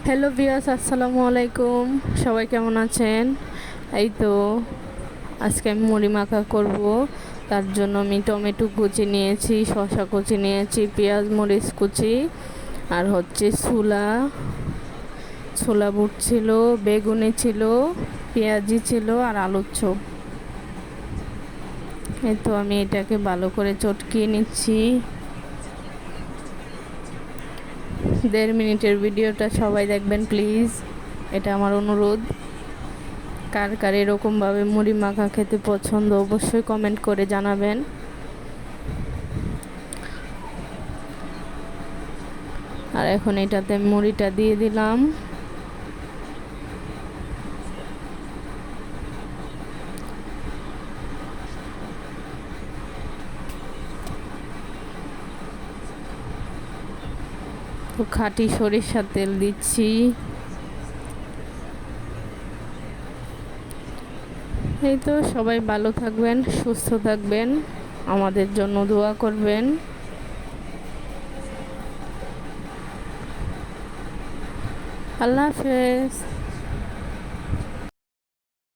Hello viewers, আসসালামু আলাইকুম। সবাই কেমন আছেন? এই তো আজকে আমি মুড়ি মাখা করব। তার জন্য আমি টমেটো কুচি নিয়েছি, শসা কুচি নিয়েছি, পেঁয়াজ মরিচ কুচি, আর হচ্ছে ছোলা বুট ছিল, বেগুনি ছিল, পেঁয়াজি ছিল আর আলুর চপ। এই তো আমি এটাকে ভালো করে চটকিয়ে নিচ্ছি। 1.5 মিনিটের ভিডিওটা সবাই দেখবেন প্লিজ, এটা আমার অনুরোধ। কার কার এরকমভাবে মুড়ি মাখা খেতে পছন্দ অবশ্যই কমেন্ট করে জানাবেন। আর এখন এটাতে মুড়িটা দিয়ে দিলাম। তো খাঁটি সরিষার তেল দিচ্ছি। এই তো সবাই ভালো থাকবেন, সুস্থ থাকবেন, আমাদের জন্য দোয়া করবেন। আল্লাহ হাফেজ।